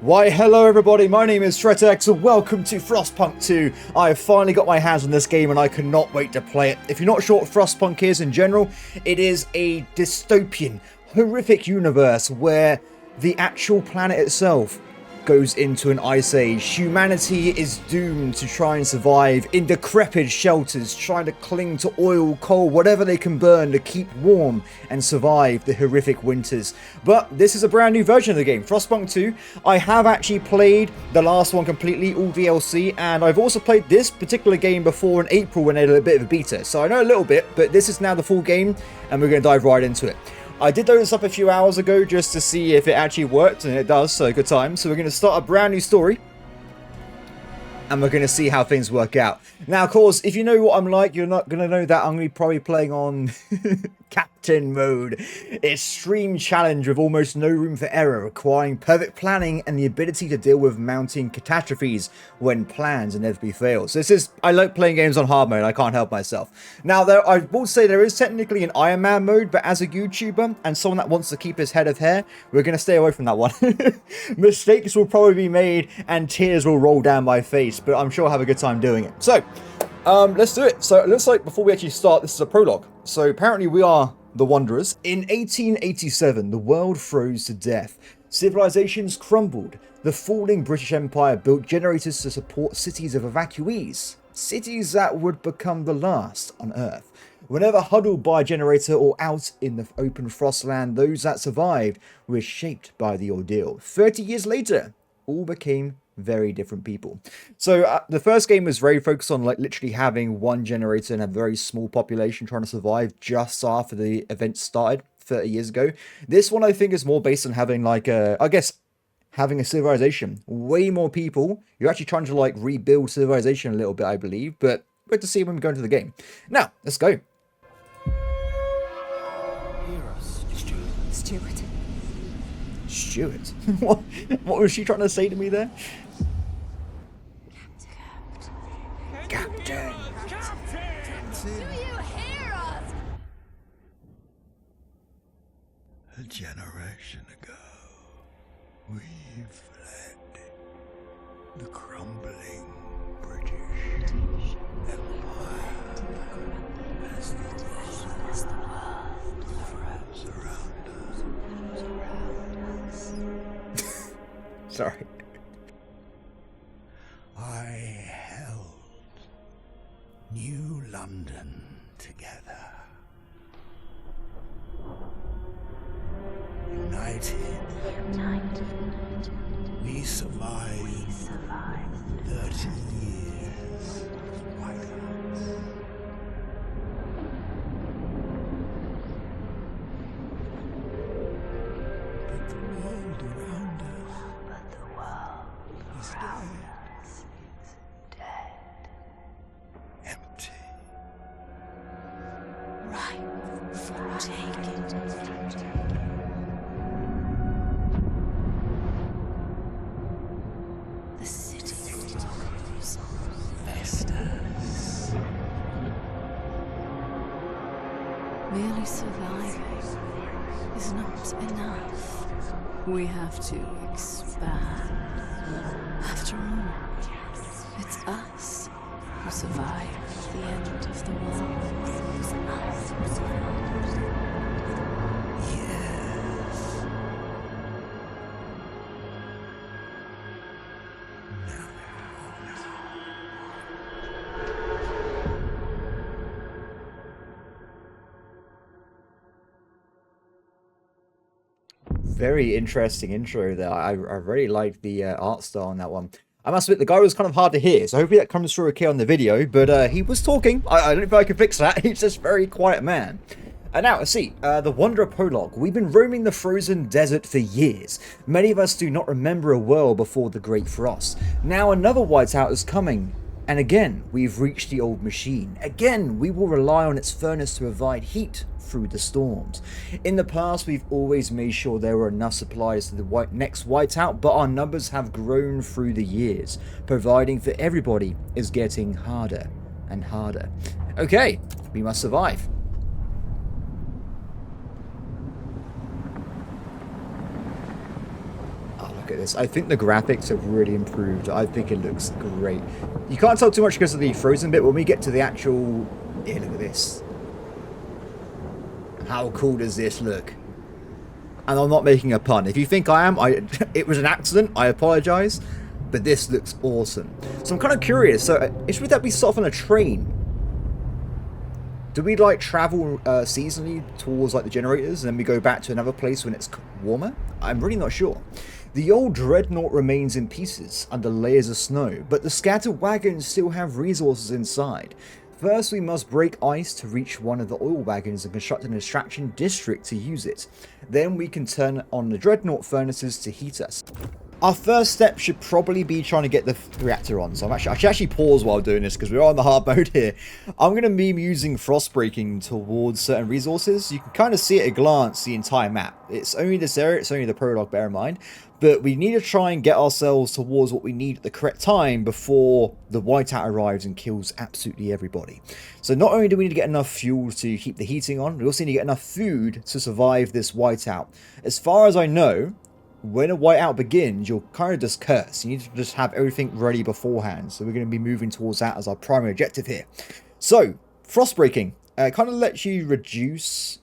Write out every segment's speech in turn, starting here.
Why, hello everybody, my name is Shretex and welcome to Frostpunk 2. I have finally got my hands on this game and I cannot wait to play it. If you're not sure what Frostpunk is in general, it is a dystopian, horrific universe where the actual planet itself goes into an ice age. Humanity is doomed to try and survive in decrepit shelters, trying to cling to oil, coal, whatever they can burn to keep warm and survive the horrific winters. But this is a brand new version of the game, Frostpunk 2. I have actually played the last one completely, all DLC, and I've also played this particular game before in April when they had a bit of a beta. So I know a little bit, but this is now the full game, and we're going to dive right into it. I did load this up a few hours ago just to see if it actually worked, and it does, so good time. So we're going to start a brand new story, and we're going to see how things work out. Now, of course, if you know what I'm like, you're not going to know that I'm going to be probably playing on Captain Mode. Extreme challenge with almost no room for error, requiring perfect planning and the ability to deal with mounting catastrophes when plans inevitably fail. So I like playing games on hard mode, I can't help myself. Now, I will say there is technically an Iron Man mode, but as a YouTuber and someone that wants to keep his head of hair, we're going to stay away from that one. Mistakes will probably be made and tears will roll down my face, but I'm sure I'll have a good time doing it. So, let's do it. So it looks like before we actually start, this is a prologue. So apparently we are the Wanderers. In 1887, the world froze to death. Civilizations crumbled. The falling British Empire built generators to support cities of evacuees. Cities that would become the last on Earth. Whenever huddled by a generator or out in the open frostland, those that survived were shaped by the ordeal. 30 years later, all became very different people. So the first game was very focused on like literally having one generator and a very small population trying to survive just after the event started 30 years ago. This one I think is more based on having like having a civilization, way more people. You're actually trying to like rebuild civilization a little bit, I believe, but we'll have to see when we go into the game. Now let's go. Stuart? What was she trying to say to me there? Captain! Do you hear us? A generation ago, we fled the crumbling British Empire as the world froze around us. Sorry. I held New London together. United, we survived 30 years of violence. But the world around us is dead. Empty. Right for taking. The city flows. Vestas. Merely surviving is not enough. We have to expand. After all, it's us who survived the end of the world. Yes. Very interesting intro there. I really liked the art style on that one. I must admit, the guy was kind of hard to hear, so hopefully that comes through okay on the video, but he was talking. I don't know if I can fix that. He's just a very quiet man. And now, let's see, the Wanderer prologue. We've been roaming the frozen desert for years. Many of us do not remember a world before the Great Frost. Now another whiteout is coming. And again, we've reached the old machine. Again, we will rely on its furnace to provide heat through the storms. In the past, we've always made sure there were enough supplies to the next whiteout, but our numbers have grown through the years. Providing for everybody is getting harder and harder. Okay, we must survive. look at this. I think the graphics have really improved. I think it looks great. You can't tell too much because of the frozen bit. When we get to the actual... Yeah, look at this. How cool does this look? And I'm not making a pun. If you think I am, it was an accident. I apologize. But this looks awesome. So I'm kind of curious. So would that be sort of on a train? Do we like travel seasonally towards like the generators and then we go back to another place when it's warmer? I'm really not sure. The old dreadnought remains in pieces under layers of snow, but the scattered wagons still have resources inside. First, we must break ice to reach one of the oil wagons and construct an extraction district to use it. Then we can turn on the dreadnought furnaces to heat us. Our first step should probably be trying to get the reactor on. So I should actually pause while doing this because we're on the hard mode here. I'm going to be using frost breaking towards certain resources. You can kind of see at a glance the entire map. It's only this area, it's only the prologue, bear in mind. But we need to try and get ourselves towards what we need at the correct time before the whiteout arrives and kills absolutely everybody. So not only do we need to get enough fuel to keep the heating on, we also need to get enough food to survive this whiteout. As far as I know, when a whiteout begins, you're kind of just cursed. You need to just have everything ready beforehand. So we're going to be moving towards that as our primary objective here. So, frost breaking. Kind of lets you reduce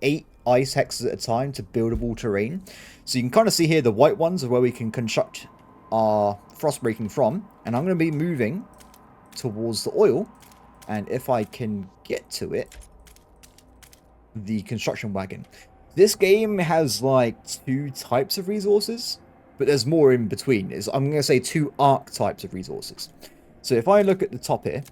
8 ice hexes at a time to buildable terrain. So you can kind of see here the white ones are where we can construct our frost breaking from. And I'm going to be moving towards the oil. And if I can get to it, the construction wagon. This game has like 2 types of resources, but there's more in between. I'm going to say 2 archetypes of resources. So if I look at the top here,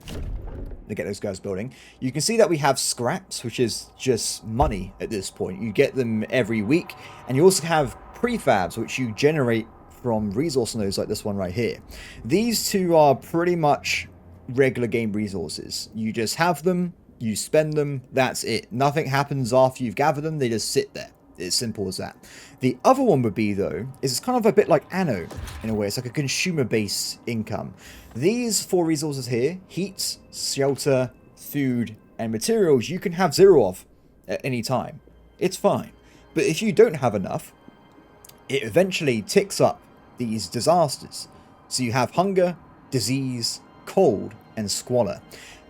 to get those guys building, you can see that we have scraps, which is just money at this point. You get them every week, and you also have prefabs, which you generate from resource nodes like this one right here. These 2 are pretty much regular game resources. You just have them. You spend them, that's it. Nothing happens after you've gathered them, they just sit there. It's simple as that. The other one would be, though, is it's kind of a bit like Anno, in a way. It's like a consumer-based income. These 4 resources here, heat, shelter, food, and materials, you can have 0 of at any time. It's fine. But if you don't have enough, it eventually ticks up these disasters. So you have hunger, disease, cold, and squalor.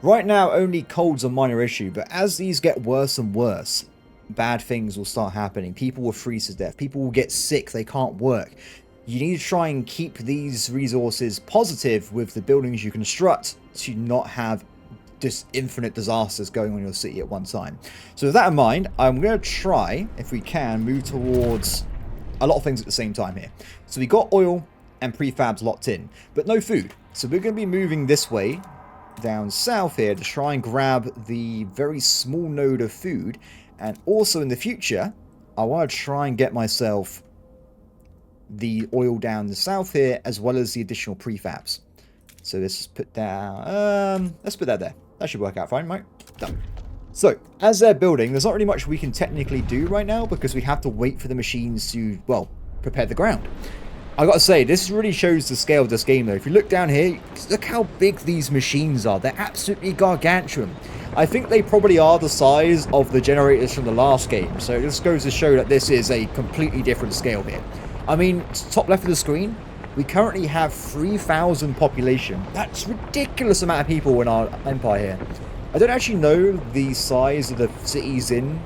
Right now, only cold's a minor issue, but as these get worse and worse, bad things will start happening. People will freeze to death. People will get sick. They can't work. You need to try and keep these resources positive with the buildings you construct to not have just infinite disasters going on in your city at one time. So with that in mind, I'm going to try, if we can, move towards a lot of things at the same time here. So we got oil and prefabs locked in, but no food. So we're going to be moving this way down south here to try and grab the very small node of food, and also in the future I want to try and get myself the oil down the south here as well as the additional prefabs. So let's put down let's put that there. That should work out fine, right? Done. So as they're building, there's not really much we can technically do right now because we have to wait for the machines to, well, prepare the ground. I gotta say, this really shows the scale of this game though. If you look down here, look how big these machines are. They're absolutely gargantuan. I think they probably are the size of the generators from the last game. So this goes to show that this is a completely different scale here. I mean, top left of the screen, we currently have 3,000 population. That's a ridiculous amount of people in our empire here. I don't actually know the size of the cities in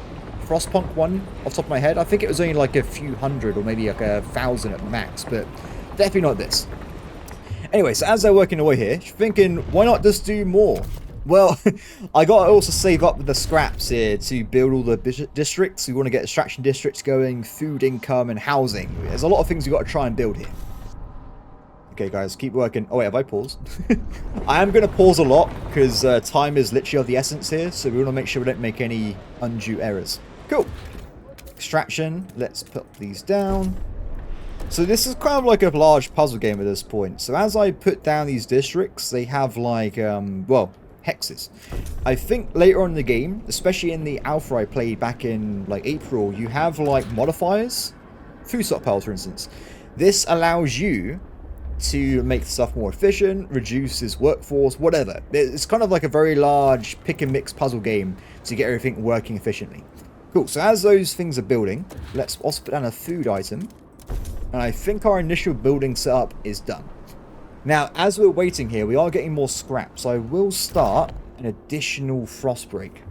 Frostpunk 1 off the top of my head. I think it was only like a few hundred or maybe like 1,000 at max, but definitely not this. Anyway, so as they're working away here, thinking, why not just do more? Well, I got to also save up the scraps here to build all the districts. We want to get extraction districts going, food income, and housing. There's a lot of things we've got to try and build here. Okay, guys, keep working. Oh, wait, have I paused? I am going to pause a lot because time is literally of the essence here, so we want to make sure we don't make any undue errors. Cool. Extraction. Let's put these down. So this is kind of like a large puzzle game at this point. So as I put down these districts, they have like, well, hexes. I think later on in the game, especially in the alpha I played back in like April, you have like modifiers. Food stockpiles, for instance. This allows you to make stuff more efficient, reduces workforce, whatever. It's kind of like a very large pick and mix puzzle game to get everything working efficiently. Cool, so as those things are building, let's also put down a food item. And I think our initial building setup is done. Now, as we're waiting here, we are getting more scrap. So I will start an additional frost break.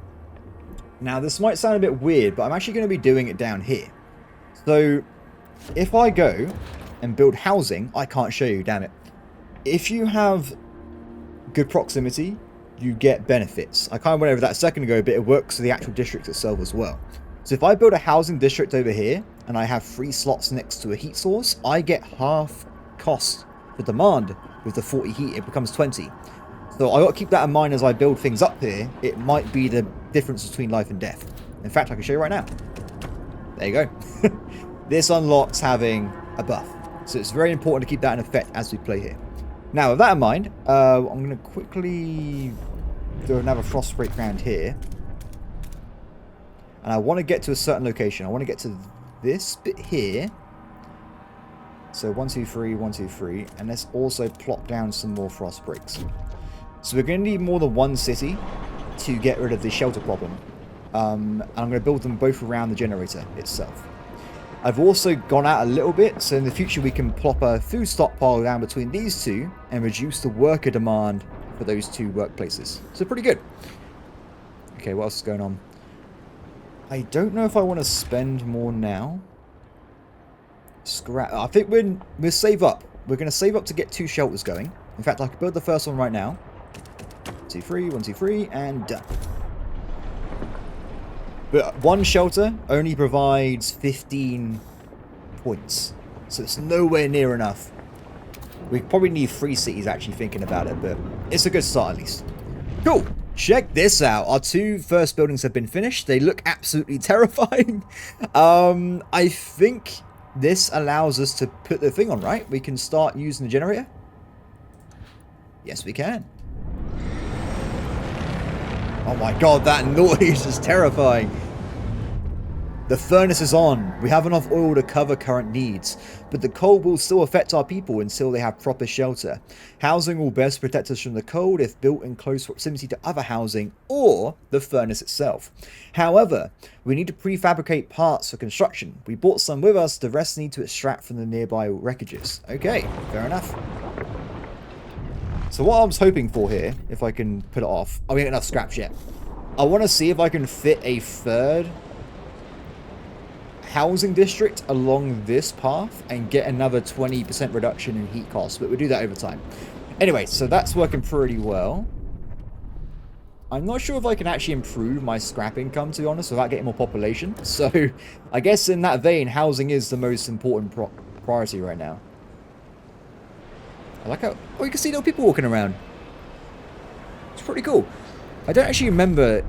Now, this might sound a bit weird, but I'm actually going to be doing it down here. So, if I go and build housing, I can't show you, damn it. If you have good proximity, you get benefits. I kind of went over that a second ago, but it works for the actual district itself as well. So if I build a housing district over here, and I have 3 slots next to a heat source, I get half cost for demand. With the 40 heat, it becomes 20. So I got to keep that in mind as I build things up here. It might be the difference between life and death. In fact, I can show you right now. There you go. This unlocks having a buff. So it's very important to keep that in effect as we play here. Now, with that in mind, I'm going to quickly do another frost break round here. And I want to get to a certain location. I want to get to this bit here. So 1, 2, 3, 1, 2, 3. And let's also plop down some more frost breaks. So we're going to need more than one city to get rid of the shelter problem. And I'm going to build them both around the generator itself. I've also gone out a little bit, so in the future we can plop a food stockpile down between these two and reduce the worker demand for those 2 workplaces. So pretty good. Okay, what else is going on? I don't know if I want to spend more now. Scrap. I think we'll save up. We're going to save up to get 2 shelters going. In fact, I could build the first one right now. 2, 3, 1, 2, 3, and done. But 1 shelter only provides 15 points. So it's nowhere near enough. We probably need 3 cities actually thinking about it, but it's a good start at least. Cool. Check this out. Our 2 first buildings have been finished. They look absolutely terrifying. I think this allows us to put the thing on, right? We can start using the generator. Yes, we can. Oh my god, that noise is terrifying. The furnace is on. We have enough oil to cover current needs, but the cold will still affect our people until they have proper shelter. Housing will best protect us from the cold if built in close proximity to other housing or the furnace itself. However, we need to prefabricate parts for construction. We brought some with us, the rest need to extract from the nearby wreckages. Okay, fair enough. So what I was hoping for here, if I can put it off, I mean enough scraps yet. I want to see if I can fit a 3rd housing district along this path and get another 20% reduction in heat costs, but we'll do that over time. Anyway, so that's working pretty well. I'm not sure if I can actually improve my scrap income, to be honest, without getting more population. So I guess in that vein, housing is the most important priority right now. I like how... Oh, you can see little people walking around. It's pretty cool. I don't actually remember...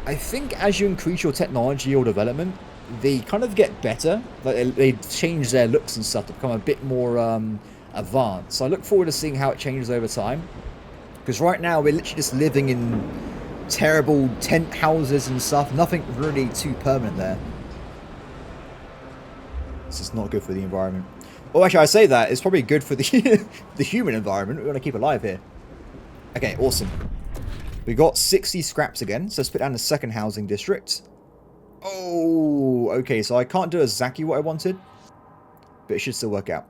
I think as you increase your technology or development, they kind of get better. Like they change their looks and stuff to become a bit more advanced. So I look forward to seeing how it changes over time. Because right now we're literally just living in terrible tent houses and stuff. Nothing really too permanent there. This is not good for the environment. Well, actually, I say that. It's probably good for the the human environment. We want to keep alive here. Okay, awesome. We got 60 scraps again. So let's put down the 2nd housing district. Oh, okay. So I can't do exactly what I wanted. But it should still work out.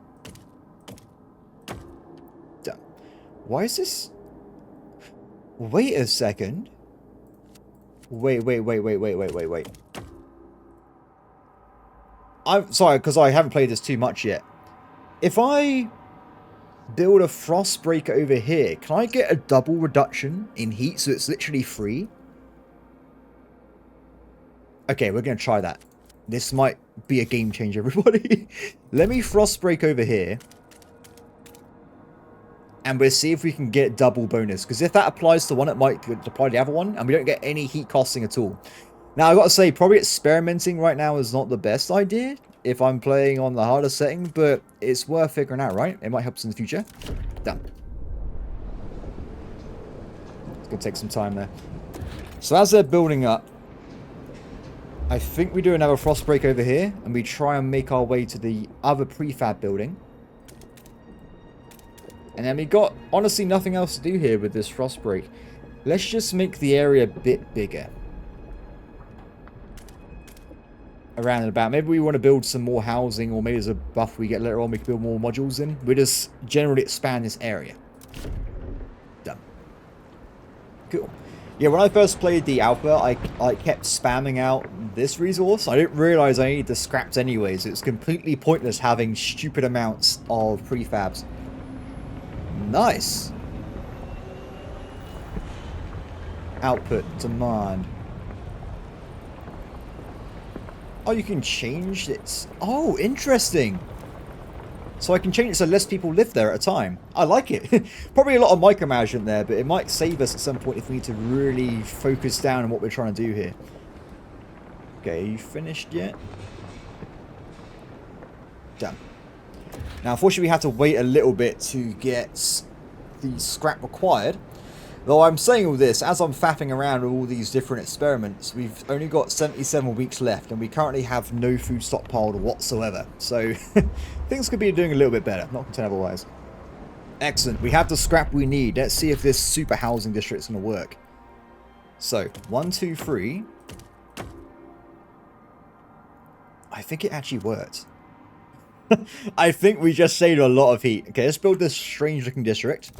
Done. Why is this... Wait a second. Wait. I'm sorry, because I haven't played this too much yet. If I build a frost breaker over here, can I get a double reduction in heat so it's literally free? Okay, we're going to try that. This might be a game changer, everybody. Let me frost break over here. And we'll see if we can get double bonus. Because if that applies to one, it might apply to the other one. And we don't get any heat costing at all. Now, I've got to say, probably experimenting right now is not the best idea. If I'm playing on the harder setting. But it's worth figuring out, right? It might help us in the future. Done. It's going to take some time there. So as they're building up, I think we do another frost break over here. And we try and make our way to the other prefab building. And then we got, honestly, nothing else to do here with this frost break. Let's just make the area a bit bigger. around and about. Maybe we want to build some more housing, or maybe there's a buff we get later on, we can build more modules in. We just generally expand this area. Done. Cool. Yeah, when I first played the alpha, I kept spamming out this resource. I didn't realize I needed the scraps anyways. It's completely pointless having stupid amounts of prefabs. Nice. Output, demand. Oh, you can change it. Oh, interesting. So I can change it so less people live there at a time. I like it. Probably a lot of micromanagement there, but it might save us at some point if we need to really focus down on what we're trying to do here. Okay, you finished yet? Done. Now, unfortunately, we had to wait a little bit to get the scrap required. Though I'm saying all this, as I'm faffing around with all these different experiments, we've only got 77 weeks left, and we currently have no food stockpiled whatsoever. So, things could be doing a little bit better, not content otherwise. Excellent, we have the scrap we need. Let's see if this super housing district is going to work. So, 1, 2, 3. I think it actually worked. I think we just saved a lot of heat. Okay, let's build this strange looking district.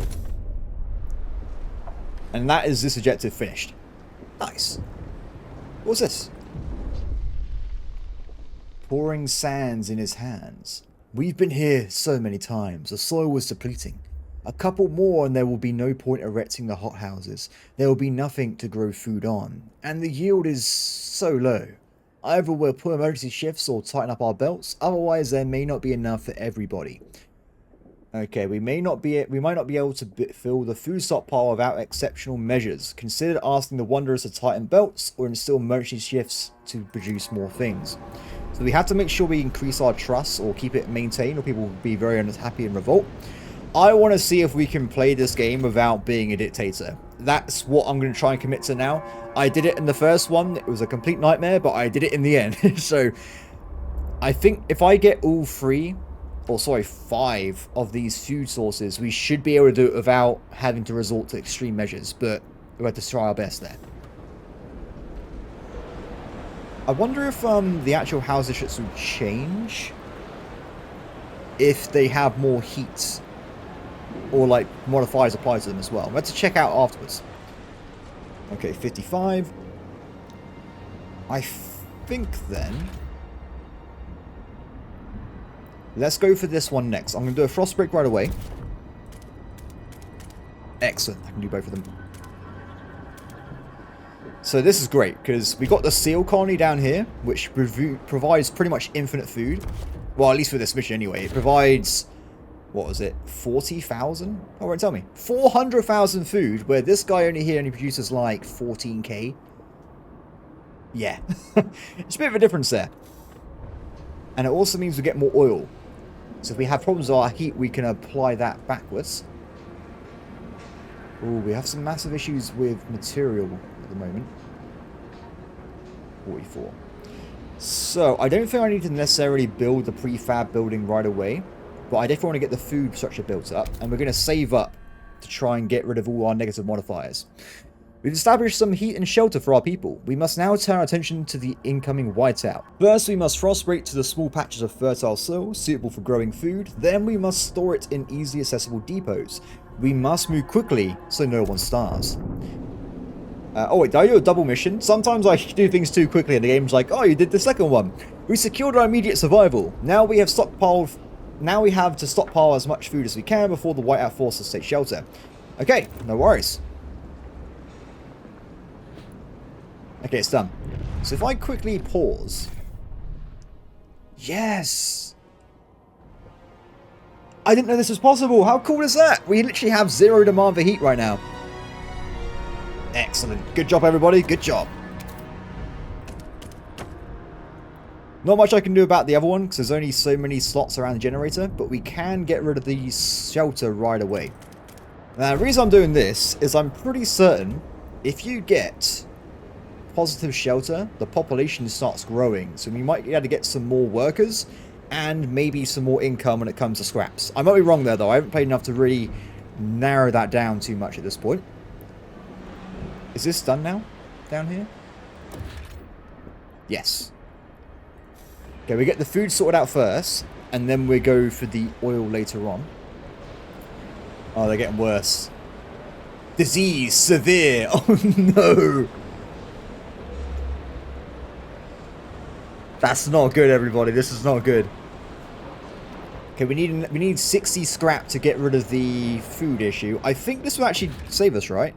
And that is this objective finished. Nice. What's this? Pouring sands in his hands. We've been here so many times. The soil was depleting. A couple more and there will be no point erecting the hothouses. There will be nothing to grow food on. And the yield is so low. Either we'll put emergency shifts or tighten up our belts. Otherwise there may not be enough for everybody. Okay, we might not be able to fill the food stockpile without exceptional measures. Consider asking the Wanderers to tighten belts or instill emergency shifts to produce more things. So we have to make sure we increase our trust or keep it maintained, or people will be very unhappy and revolt. I want to see if we can play this game without being a dictator. That's what I'm going to try and commit to now. I did it in the first one. It was a complete nightmare, but I did it in the end. So I think if I get all 5 of these food sources, we should be able to do it without having to resort to extreme measures, but we have to try our best there. I wonder if the actual house districts will change if they have more heat, or like modifiers applied to them as well. We have to check out afterwards. Okay, 55. I think then let's go for this one next. I'm going to do a frost break right away. Excellent. I can do both of them. So this is great, because we got the seal colony down here, which provides pretty much infinite food. Well, at least for this mission anyway. It provides, what was it, 40,000? Oh, won't tell me. 400,000 food, where this guy only produces like 14k. Yeah. It's a bit of a difference there. And it also means we get more oil. So if we have problems with our heat, we can apply that backwards. Oh, we have some massive issues with material at the moment. 44. So I don't think I need to necessarily build the prefab building right away, but I definitely want to get the food structure built up, and we're going to save up to try and get rid of all our negative modifiers. We've established some heat and shelter for our people. We must now turn our attention to the incoming whiteout. First, we must frostbreak to the small patches of fertile soil suitable for growing food. Then we must store it in easily accessible depots. We must move quickly so no one starves. Oh wait, did I do a double mission? Sometimes I do things too quickly and the game's like, oh, you did the second one. We secured our immediate survival. Now we have to stockpile as much food as we can before the whiteout forces take shelter. Okay, no worries. Okay, it's done. So if I quickly pause. Yes! I didn't know this was possible. How cool is that? We literally have 0 demand for heat right now. Excellent. Good job, everybody. Good job. Not much I can do about the other one, because there's only so many slots around the generator, but we can get rid of the shelter right away. Now, the reason I'm doing this is I'm pretty certain if you get positive shelter, the population starts growing, so we might be able to get some more workers and maybe some more income when it comes to scraps. I might be wrong there though. I haven't played enough to really narrow that down too much at this point. Is this done now down here? Yes. Okay, we get the food sorted out first, and then we go for the oil later on. Oh, they're getting worse. Disease, severe. Oh no. That's not good, everybody. This is not good. Okay, we need 60 scrap to get rid of the food issue. I think this will actually save us, right?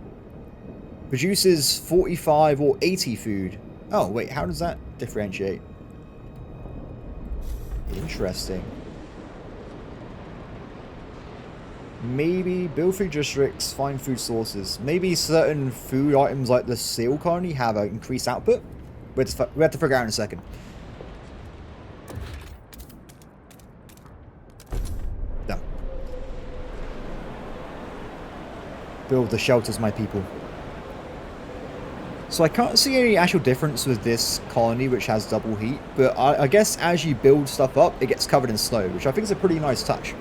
Produces 45 or 80 food. Oh, wait, how does that differentiate? Interesting. Maybe build food districts, find food sources. Maybe certain food items like the seal colony have an increased output. We have to figure out in a second. No. Build the shelters, my people. So I can't see any actual difference with this colony, which has double heat. But I guess as you build stuff up, it gets covered in snow, which I think is a pretty nice touch.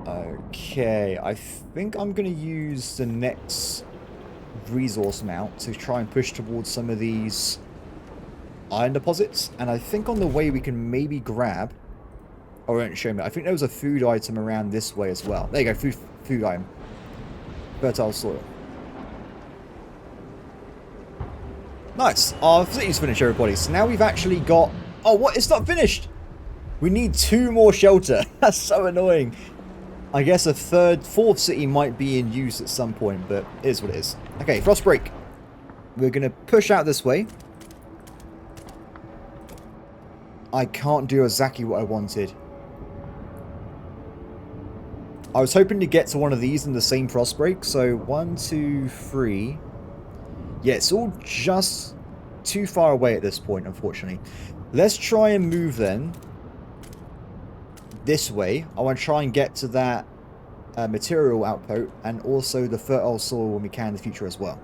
Okay, I think I'm going to use the next resource mount to try and push towards some of these iron deposits. And I think on the way we can maybe grab... Oh, it won't show me. I think there was a food item around this way as well. There you go, food item. Fertile soil. Nice. Our city's finished, everybody. So now we've actually got... Oh, what? It's not finished! We need 2 more shelter. That's so annoying. I guess a fourth city might be in use at some point, but it is what it is. Okay, frost break. We're going to push out this way. I can't do exactly what I wanted. I was hoping to get to one of these in the same frost break. So 1, 2, 3. Yeah, it's all just too far away at this point, unfortunately. Let's try and move then. This way. I want to try and get to that material output and also the fertile soil when we can in the future as well.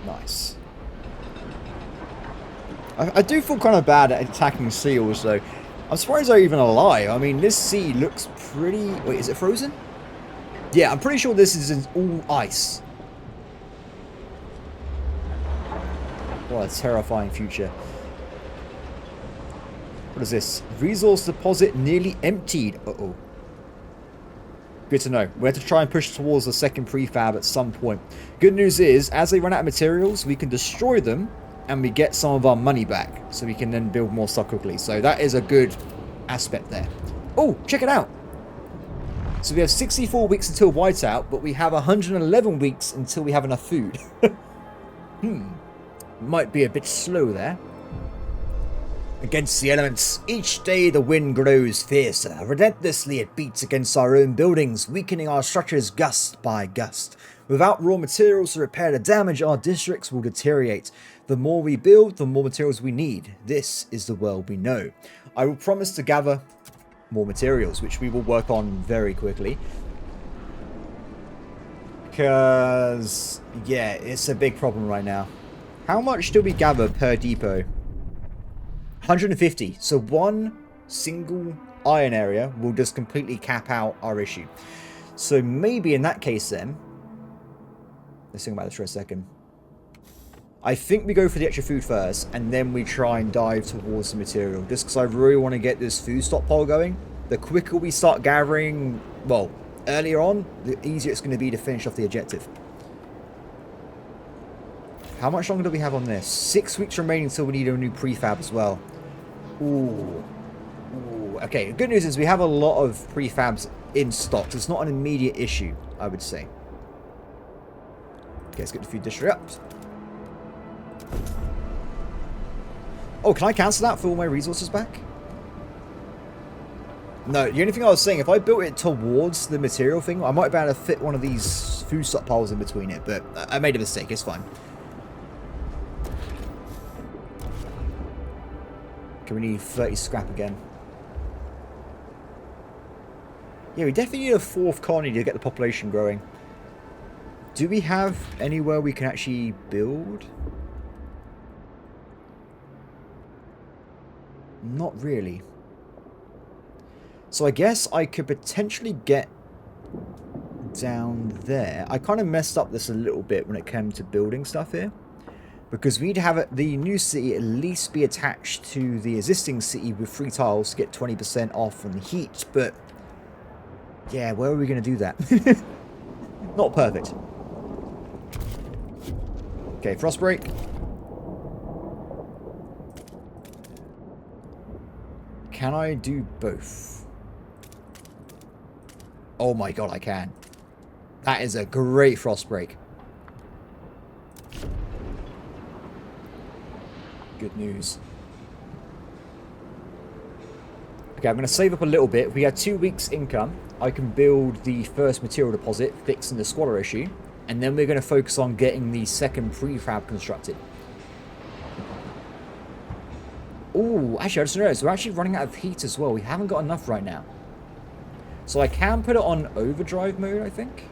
Nice. I do feel kind of bad at attacking seals though. I'm surprised they're even alive. I mean, this sea looks pretty... Wait, is it frozen? Yeah, I'm pretty sure this is all ice. What a terrifying future. What is this? Resource deposit nearly emptied. Uh-oh. Good to know. We have to try and push towards the second prefab at some point. Good news is, as they run out of materials, we can destroy them and we get some of our money back. So we can then build more stuff quickly. So that is a good aspect there. Oh, check it out. So we have 64 weeks until whiteout, but we have 111 weeks until we have enough food. Might be a bit slow there. Against the elements, each day the wind grows fiercer. Relentlessly it beats against our own buildings, weakening our structures gust by gust. Without raw materials to repair the damage, our districts will deteriorate. The more we build, the more materials we need. This is the world we know. I will promise to gather more materials, which we will work on very quickly. Because, yeah, it's a big problem right now. How much do we gather per depot? 150. So one single iron area will just completely cap out our issue. So maybe in that case then, let's think about this for a second. I think we go for the extra food first, and then we try and dive towards the material. Just because I really want to get this food stockpile going. The quicker we start gathering, well, earlier on, the easier it's going to be to finish off the objective. How much longer do we have on this? 6 weeks remaining until we need a new prefab as well. Ooh. Ooh. Okay, the good news is we have a lot of prefabs in stock. So it's not an immediate issue, I would say. Okay, let's get the food district up. Oh, can I cancel that for all my resources back? No, the only thing I was saying, if I built it towards the material thing, I might be able to fit one of these food stockpiles in between it, but I made a mistake, it's fine. Okay, we need 30 scrap again. Yeah, we definitely need a 4th colony to get the population growing. Do we have anywhere we can actually build? Not really. So I guess I could potentially get down there. I kind of messed up this a little bit when it came to building stuff here. Because we need to have the new city at least be attached to the existing city with 3 tiles to get 20% off on the heat. But, yeah, where are we going to do that? Not perfect. Okay, frost break. Can I do both? Oh my god, I can. That is a great frost break. Good news. Okay, I'm going to save up a little bit. We had 2 weeks income. I can build the first material deposit, fixing the squalor issue, and then we're going to focus on getting the second prefab constructed. Oh, actually, I just noticed we're actually running out of heat as well. We haven't got enough right now. So I can put it on overdrive mode, I think.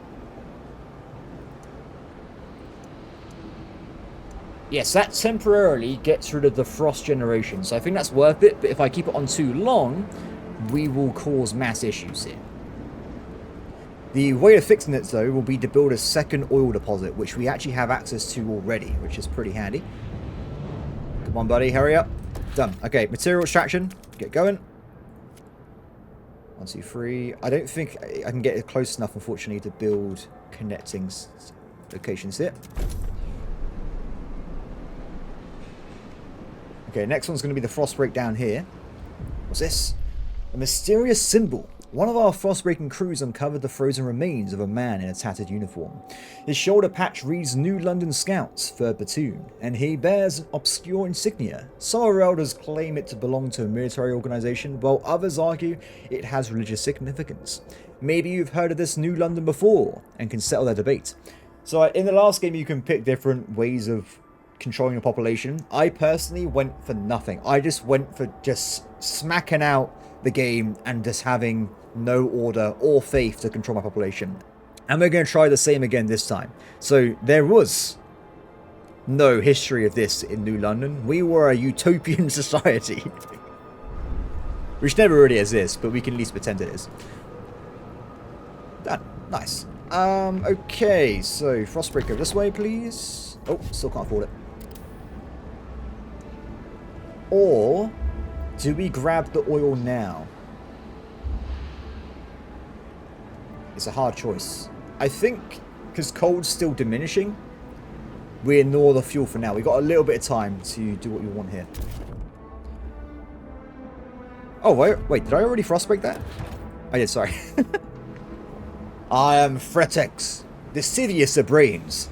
Yes, that temporarily gets rid of the frost generation, so I think that's worth it, but if I keep it on too long, we will cause mass issues here. The way of fixing it, though, will be to build a second oil deposit, which we actually have access to already, which is pretty handy. Come on, buddy, hurry up. Done. Okay, material extraction, get going. 1, 2, 3. I don't think I can get it close enough, unfortunately, to build connecting locations here. Okay, next one's going to be the frost break down here. What's this? A mysterious symbol. One of our frost-breaking crews uncovered the frozen remains of a man in a tattered uniform. His shoulder patch reads New London Scouts, 3rd Platoon, and he bears an obscure insignia. Some of our elders claim it to belong to a military organization, while others argue it has religious significance. Maybe you've heard of this New London before, and can settle their debate. So in the last game you can pick different ways of controlling a population. I personally went for nothing. I just went for just smacking out the game and just having no order or faith to control my population. And we're going to try the same again this time. So there was no history of this in New London. We were a utopian society. Which never really exists, but we can at least pretend it is. Done. Nice. Okay, so Frostbreaker this way, please. Oh, still can't afford it. Or do we grab the oil now? It's a hard choice. I think because coal's still diminishing, we ignore the fuel for now. We've got a little bit of time to do what we want here. Oh, wait, did I already frostbreak that? I did, sorry. I am Fretex, the Sidious of brains.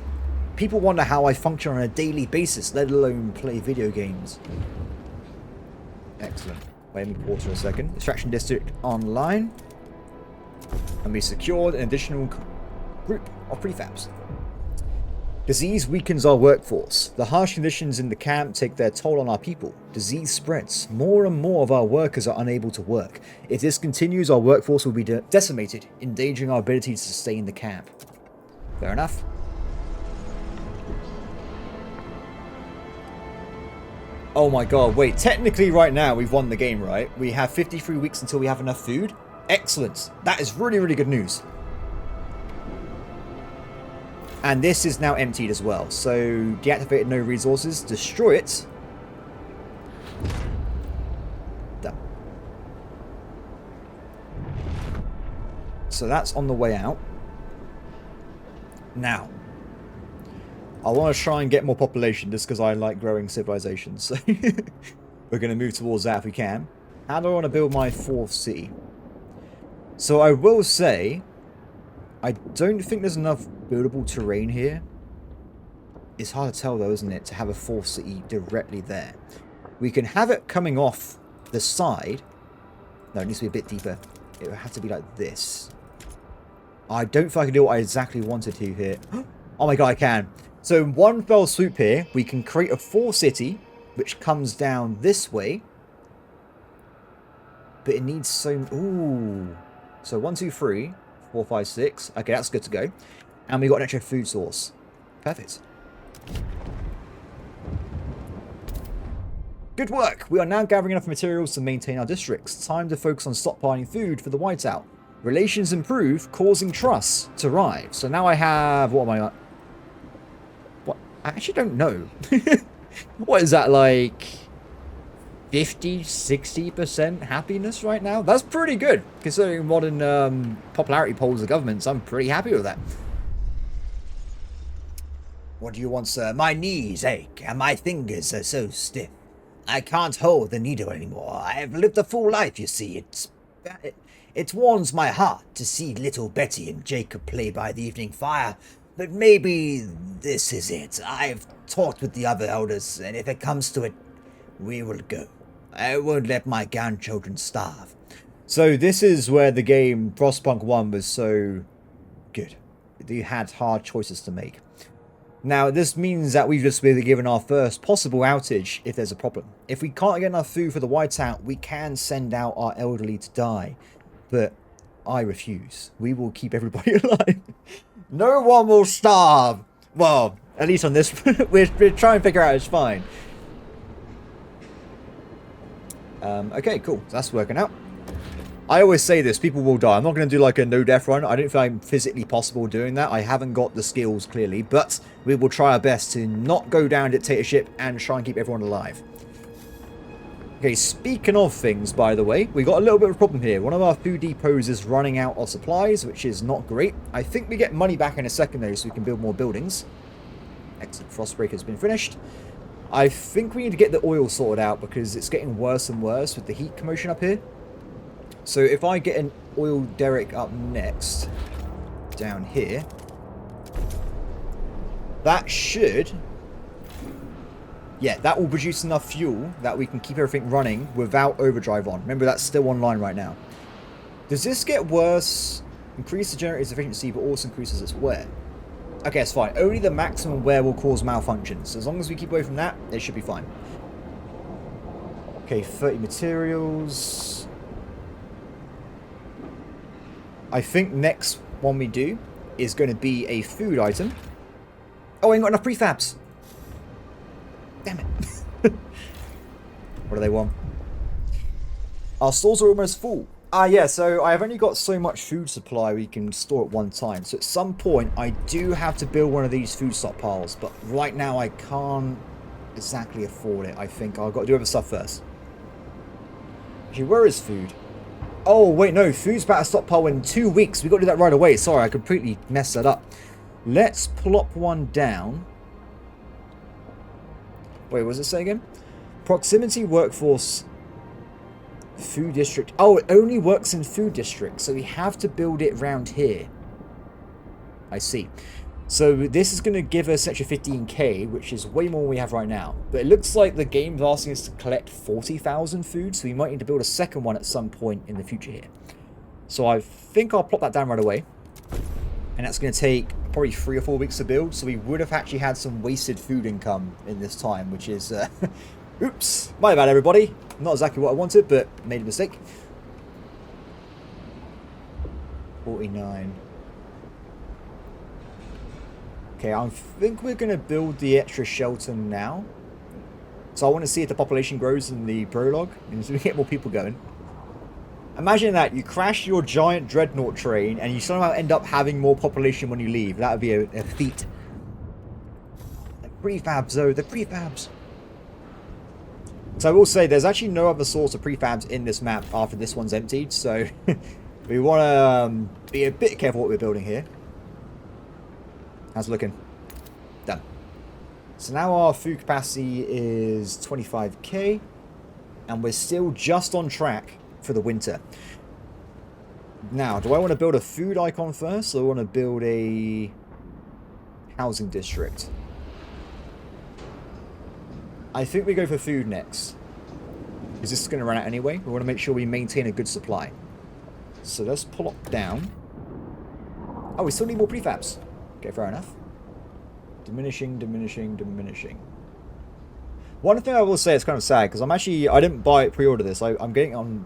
People wonder how I function on a daily basis, let alone play video games. Excellent. Wait, let me pause for a second. Extraction district online. And we secured an additional group of prefabs. Disease weakens our workforce. The harsh conditions in the camp take their toll on our people. Disease spreads. More and more of our workers are unable to work. If this continues, our workforce will be decimated, endangering our ability to sustain the camp. Fair enough. Oh my god, wait, technically right now we've won the game, right? We have 53 weeks until we have enough food. Excellent. That is really, really good news. And this is now emptied as well. So, deactivated no resources. Destroy it. Done. So that's on the way out. Now, I want to try and get more population just because I like growing civilizations. So we're going to move towards that if we can. How do I want to build my 4th city? So I will say, I don't think there's enough buildable terrain here. It's hard to tell though, isn't it, to have a 4th city directly there. We can have it coming off the side. No, it needs to be a bit deeper. It would have to be like this. I don't think I can do what I exactly wanted to here. Oh my god, I can. So in one fell swoop here, we can create a 4th city, which comes down this way. But it needs so... Ooh. So 1, 2, 3, 4, 5, 6. Okay, that's good to go. And we got an extra food source. Perfect. Good work! We are now gathering enough materials to maintain our districts. Time to focus on stockpiling food for the whiteout. Relations improve, causing trust to rise. So now I have... What am I... What? I actually don't know. What is that, like... 50-60% happiness right now? That's pretty good, considering modern popularity polls of governments. I'm pretty happy with that. What do you want, sir? My knees ache, and my fingers are so stiff. I can't hold the needle anymore. I've lived a full life, you see. It warms my heart to see little Betty and Jacob play by the evening fire. But maybe this is it. I've talked with the other elders, and if it comes to it, we will go. I won't let my grandchildren starve. So this is where the game Frostpunk 1 was so good. You had hard choices to make. Now, this means that we've just been given our first possible outage if there's a problem. If we can't get enough food for the whiteout, we can send out our elderly to die. But I refuse. We will keep everybody alive. No one will starve. Well, at least on this, we're trying to figure out it's fine. Okay, cool. That's working out. I always say this, people will die. I'm not going to do like a no-death run. I don't think I'm physically possible doing that. I haven't got the skills, clearly. But we will try our best to not go down dictatorship and try and keep everyone alive. Okay, speaking of things, by the way, we got a little bit of a problem here. One of our food depots is running out of supplies, which is not great. I think we get money back in a second, though, so we can build more buildings. Excellent. Frostbreaker has been finished. I think we need to get the oil sorted out because it's getting worse and worse with the heat commotion up here. So if I get an oil derrick up next, down here, that should... Yeah, that will produce enough fuel that we can keep everything running without overdrive on. Remember, that's still online right now. Does this get worse? Increase the generator's efficiency, but also increases its wear. Okay, it's fine. Only the maximum wear will cause malfunctions. So as long as we keep away from that, it should be fine. Okay, 30 materials. I think next one we do is going to be a food item. Oh, I ain't got enough prefabs. Damn it. What do they want? Our stores are almost full. Yeah, so I've only got so much food supply we can store at one time. So at some point, I do have to build one of these food stockpiles. But right now, I can't exactly afford it, I think. I've got to do other stuff first. Actually, where is food? Oh, wait, no. Food's about to stockpile in 2 weeks. We've got to do that right away. Sorry, I completely messed that up. Let's plop one down. Wait, what does it say again? Proximity workforce... Food district. Oh, it only works in food districts, so we have to build it around here. I see. So this is going to give us extra 15k, which is way more than we have right now. But it looks like the game's asking us to collect 40,000 food, so we might need to build a second one at some point in the future here. So I think I'll plop that down right away. And that's going to take probably 3 or 4 weeks to build, so we would have actually had some wasted food income in this time, which is... Oops, my bad everybody. Not exactly what I wanted, but made a mistake. 49. Okay, I think we're going to build the extra shelter now. So I want to see if the population grows in the prologue, and so we get more people going. Imagine that, you crash your giant dreadnought train, and you somehow end up having more population when you leave. That would be a feat. The prefabs though, the prefabs. So I will say, there's actually no other source of prefabs in this map after this one's emptied, so we want to be a bit careful what we're building here. How's it looking? Done. So now our food capacity is 25k, and we're still just on track for the winter. Now, do I want to build a food icon first, or do I want to build a housing district? I think we go for food next. Because this is going to run out anyway. We want to make sure we maintain a good supply. So let's plop down. Oh, we still need more prefabs. Okay, fair enough. Diminishing, diminishing, diminishing. One thing I will say is kind of sad, because I didn't pre-order this. I've got it on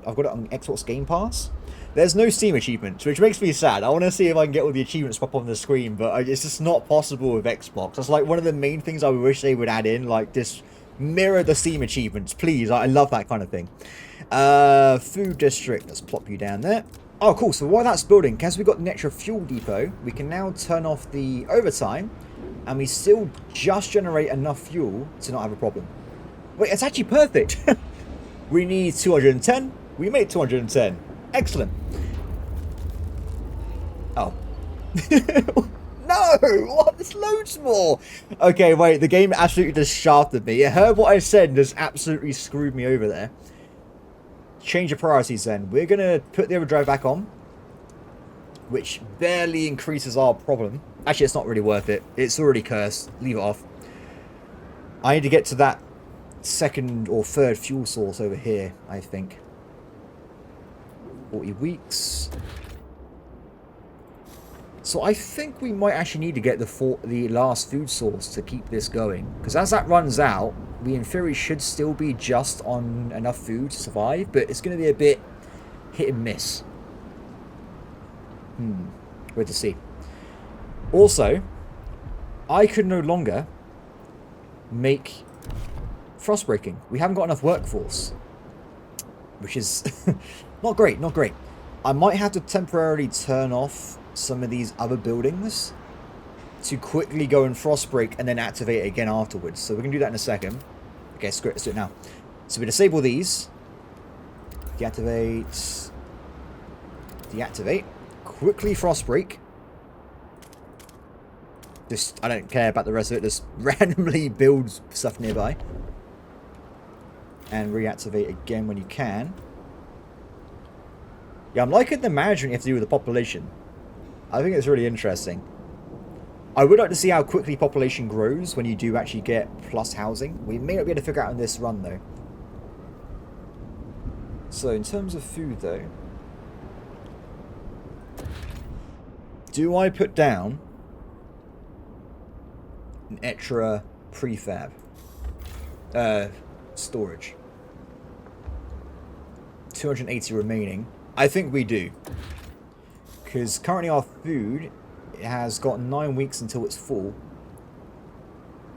Xbox Game Pass. There's no Steam achievements, which makes me sad. I want to see if I can get all the achievements pop on the screen, but it's just not possible with Xbox. That's like one of the main things I wish they would add in, like this mirror the Steam achievements, please. I love that kind of thing. Food district, let's plop you down there. Oh, cool. So while that's building, because we've got an extra fuel depot, we can now turn off the overtime, and we still just generate enough fuel to not have a problem. Wait, it's actually perfect. We need 210. We made 210. Excellent. Oh. No! What? There's loads more! Okay, wait. The game absolutely just shafted me. It heard what I said and just absolutely screwed me over there. Change of priorities then. We're going to put the overdrive back on, which barely increases our problem. Actually, it's not really worth it. It's already cursed. Leave it off. I need to get to that second or third fuel source over here, I think. 40 weeks. So I think we might actually need to get the last food source to keep this going. Because as that runs out, we in theory should still be just on enough food to survive. But it's going to be a bit hit and miss. Weird to see. Also, I could no longer make frostbreaking. We haven't got enough workforce. Which is not great, not great. I might have to temporarily turn off some of these other buildings to quickly go and frostbreak and then activate it again afterwards. So we can do that in a second. Okay, screw it, let's do it now. So we disable these. Deactivate. Deactivate. Quickly frostbreak. Just, I don't care about the rest of it. Just randomly build stuff nearby. And reactivate again when you can. Yeah, I'm liking the management you have to do with the population. I think it's really interesting. I would like to see how quickly population grows when you do actually get plus housing. We may not be able to figure out in this run though. So in terms of food though, do I put down an extra prefab storage? 280 remaining. I think we do. Because currently our food has got 9 weeks until it's full.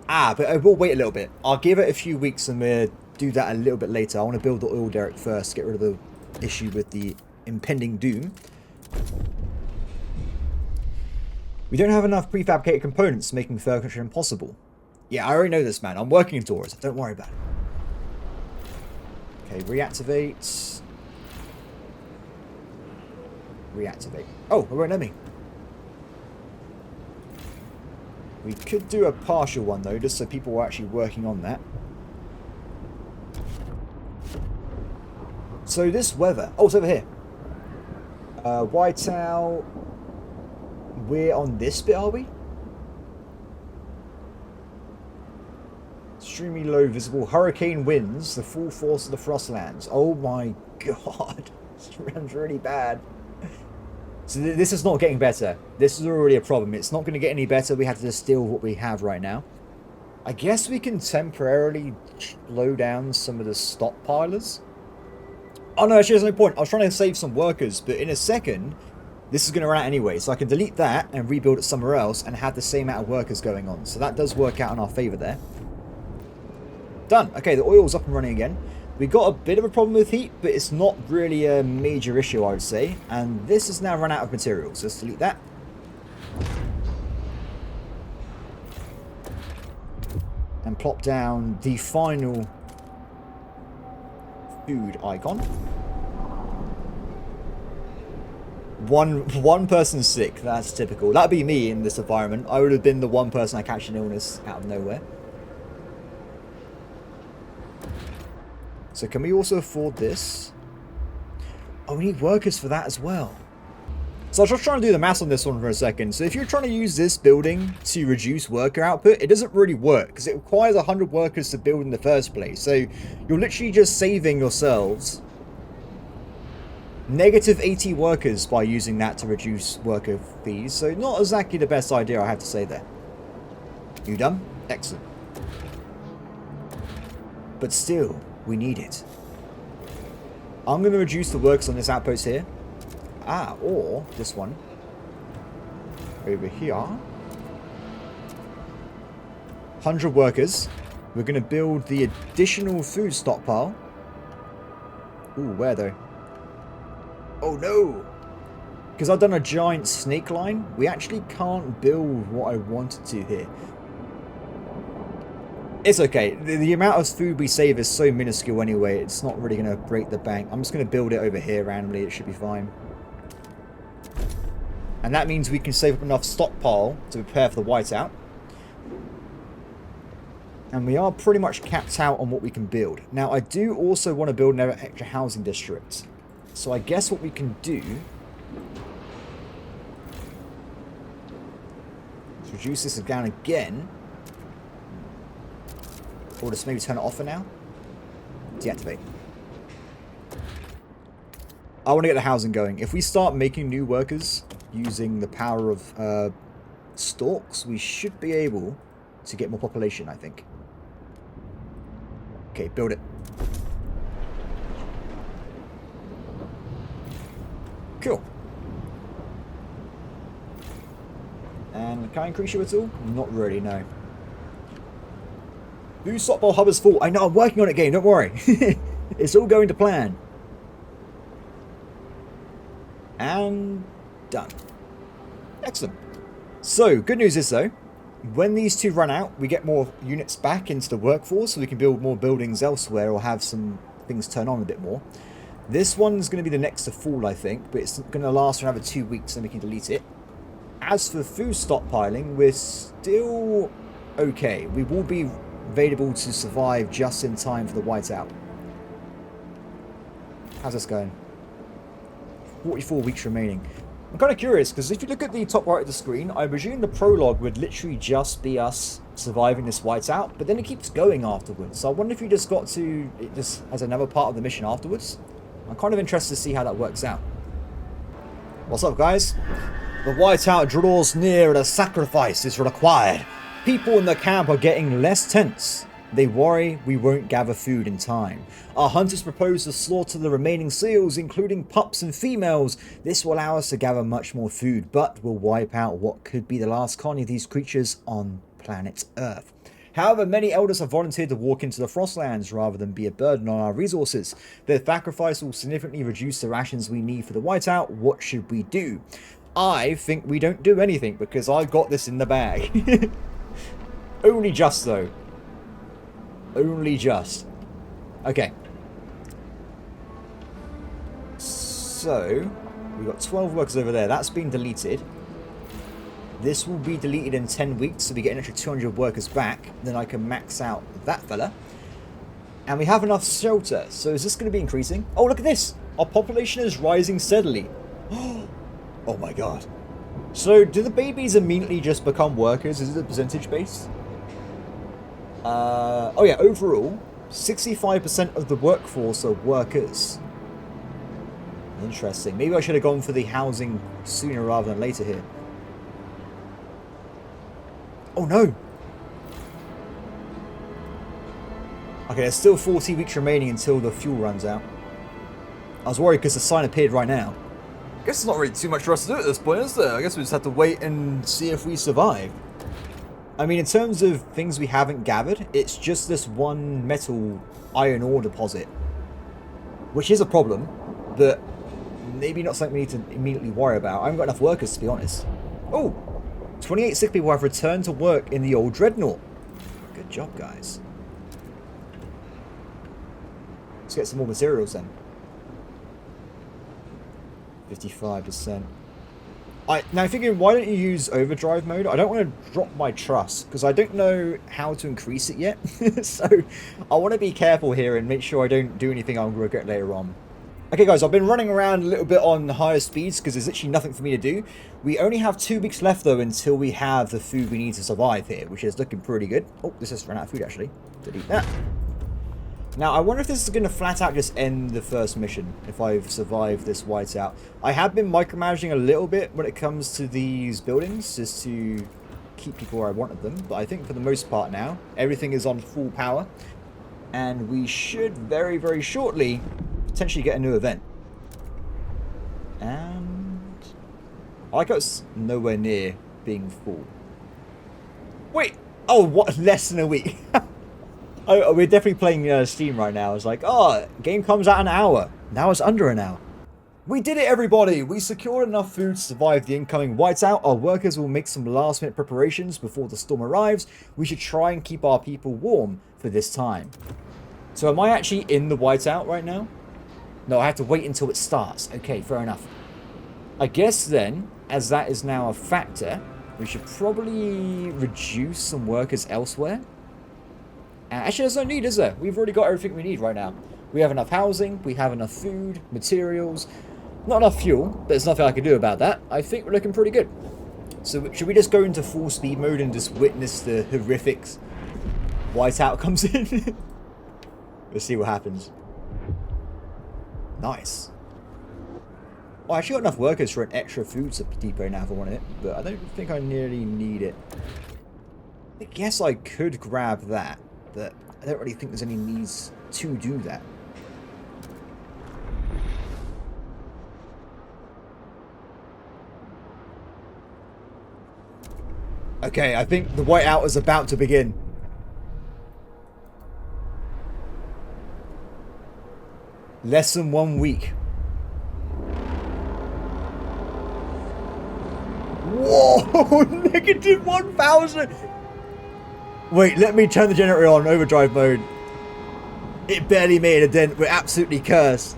But I will wait a little bit. I'll give it a few weeks and we'll do that a little bit later. I want to build the oil derrick first, get rid of the issue with the impending doom. We don't have enough prefabricated components, making fur country impossible. Yeah, I already know this, man. I'm working towards it. Don't worry about it. Okay, reactivate. Reactivate. Oh, it won't let me. We could do a partial one though, just so people were actually working on that. So this weather. Oh, it's over here. Whiteout. We're on this bit, are we? Extremely low visible hurricane winds, the full force of the Frostlands. Oh my god. This sounds really bad. So this is not getting better. This is already a problem. It's not going to get any better. We have to just deal with what we have right now. I guess we can temporarily slow down some of the stockpilers. Oh no, actually there's no point. I was trying to save some workers, but in a second, this is going to run out anyway. So I can delete that and rebuild it somewhere else and have the same amount of workers going on. So that does work out in our favour there. Done. Okay, the oil's up and running again. We got a bit of a problem with heat, but it's not really a major issue, I would say. And this has now run out of materials. Let's delete that. And plop down the final food icon. One person's sick. That's typical. That'd be me in this environment. I would have been the one person I catch an illness out of nowhere. So can we also afford this? Oh, we need workers for that as well. So I was just trying to do the maths on this one for a second. So if you're trying to use this building to reduce worker output, it doesn't really work because it requires 100 workers to build in the first place. So you're literally just saving yourselves negative 80 workers by using that to reduce worker fees. So not exactly the best idea, I have to say there. You done? Excellent. But still, we need it. I'm going to reduce the workers on this outpost here. Or this one. Over here. 100 workers. We're going to build the additional food stockpile. Ooh, where though? Oh no! because I've done a giant snake line, we actually can't build what I wanted to here. It's okay. The amount of food we save is so minuscule anyway, it's not really going to break the bank. I'm just going to build it over here randomly, it should be fine. And that means we can save up enough stockpile to prepare for the whiteout. And we are pretty much capped out on what we can build. Now, I do also want to build an extra housing district. So I guess what we can do is reduce this down again. Or just maybe turn it off for now. Deactivate. I want to get the housing going. If we start making new workers using the power of stalks, we should be able to get more population, I think. Okay, build it. Cool. And can I increase you at all? Not really, no. Whose stockpile hub is full? I know, I'm working on it, game, don't worry. It's all going to plan. And done. Excellent. So, good news is though, when these two run out, we get more units back into the workforce, so we can build more buildings elsewhere or have some things turn on a bit more. This one's going to be the next to fall, I think, but it's going to last for another 2 weeks, then we can delete it. As for food stockpiling, we're still okay. We will be available to survive just in time for the whiteout. How's this going? 44 weeks remaining. I'm kind of curious, because if you look at the top right of the screen, I presume the prologue would literally just be us surviving this whiteout, but then it keeps going afterwards. So I wonder if you just got to it just as another part of the mission afterwards. I'm kind of interested to see how that works out. What's up, guys? The whiteout draws near and a sacrifice is required. People in the camp are getting less tense. They worry we won't gather food in time. Our hunters propose to slaughter the remaining seals, including pups and females. This will allow us to gather much more food, but will wipe out what could be the last colony of these creatures on planet Earth. However, many elders have volunteered to walk into the Frostlands rather than be a burden on our resources. Their sacrifice will significantly reduce the rations we need for the whiteout. What should we do? I think we don't do anything, because I got this in the bag. Only just, though. Only just. Okay. So, we've got 12 workers over there. That's been deleted. This will be deleted in 10 weeks, so we get an extra 200 workers back. Then I can max out that fella. And we have enough shelter. So is this going to be increasing? Oh, look at this. Our population is rising steadily. Oh my god. So, do the babies immediately just become workers? Is it percentage based? Oh yeah, overall, 65% of the workforce are workers. Interesting. Maybe I should have gone for the housing sooner rather than later here. Oh no! Okay, there's still 40 weeks remaining until the fuel runs out. I was worried because the sign appeared right now. I guess there's not really too much for us to do at this point, is there? I guess we just have to wait and see if we survive. I mean, in terms of things we haven't gathered, it's just this one metal iron ore deposit. Which is a problem, but maybe not something we need to immediately worry about. I haven't got enough workers, to be honest. Oh! 28 sick people have returned to work in the old dreadnought. Good job, guys. Let's get some more materials then. 55%. Now I'm thinking, why don't you use overdrive mode? I don't want to drop my trust, because I don't know how to increase it yet. So I want to be careful here and make sure I don't do anything I'll regret later on. Okay guys, I've been running around a little bit on higher speeds because there's literally nothing for me to do. We only have 2 weeks left though until we have the food we need to survive here, which is looking pretty good. Oh, this has run out of food actually. Delete that. Now, I wonder if this is going to flat out just end the first mission, if I've survived this whiteout. I have been micromanaging a little bit when it comes to these buildings, just to keep people where I wanted them. But I think for the most part now, everything is on full power. And we should very, very shortly potentially get a new event. And I like how it's nowhere near being full. Wait! Oh, what? Less than a week. Oh, we're definitely playing Steam right now. It's like, oh, game comes out an hour. Now it's under an hour. We did it, everybody! We secured enough food to survive the incoming whiteout. Our workers will make some last minute preparations before the storm arrives. We should try and keep our people warm for this time. So am I actually in the whiteout right now? No, I have to wait until it starts. Okay, fair enough. I guess then, as that is now a factor, we should probably reduce some workers elsewhere. Actually, there's no need, is there? We've already got everything we need right now. We have enough housing, we have enough food, materials, not enough fuel, but there's nothing I can do about that. I think we're looking pretty good. So should we just go into full speed mode and just witness the horrific whiteout comes in? Let's see what happens. Nice. Oh, I actually got enough workers for an extra food depot now if I want it, but I don't think I nearly need it. I guess I could grab that, but I don't really think there's any needs to do that. Okay, I think the whiteout is about to begin. Less than 1 week. Whoa! Negative 1,000! Wait, let me turn the generator on overdrive mode. It barely made a dent. We're absolutely cursed.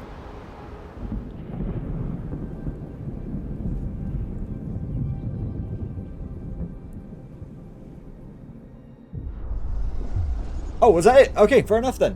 Oh, was that it? Okay, fair enough then.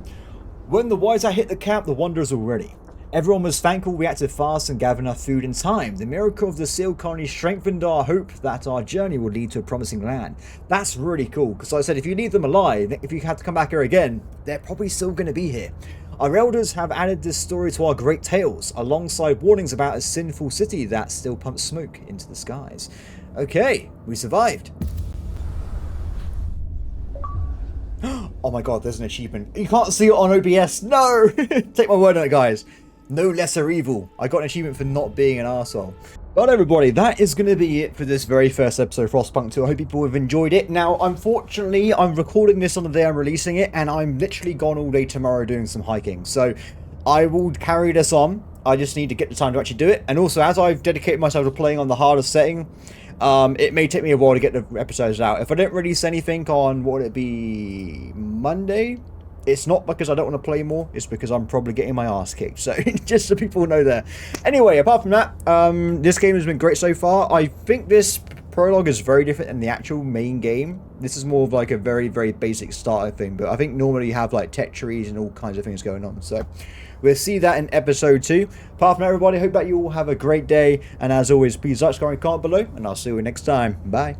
When the whiteout hit the camp, the Wanderers were ready. Everyone was thankful we acted fast and gathered enough food in time. The miracle of the seal colony strengthened our hope that our journey would lead to a promising land. That's really cool, because like I said, if you leave them alive, if you have to come back here again, they're probably still going to be here. Our elders have added this story to our great tales, alongside warnings about a sinful city that still pumps smoke into the skies. Okay, we survived. Oh my god, there's an achievement. You can't see it on OBS. No! Take my word on it, guys. No lesser evil. I got an achievement for not being an arsehole. But everybody, that is going to be it for this very first episode of Frostpunk 2. I hope people have enjoyed it. Now, unfortunately, I'm recording this on the day I'm releasing it, and I'm literally gone all day tomorrow doing some hiking. So, I will carry this on. I just need to get the time to actually do it. And also, as I've dedicated myself to playing on the hardest setting, it may take me a while to get the episodes out. If I don't release anything on, what would it be, Monday? It's not because I don't want to play more, it's because I'm probably getting my ass kicked. So, just so people know there. Anyway, apart from that, this game has been great so far. I think this prologue is very different than the actual main game. This is more of like a very, very basic starter thing. But I think normally you have like tech trees and all kinds of things going on. So, we'll see that in episode 2. Apart from that, everybody, hope that you all have a great day. And as always, please like, subscribe, and comment below. And I'll see you next time. Bye.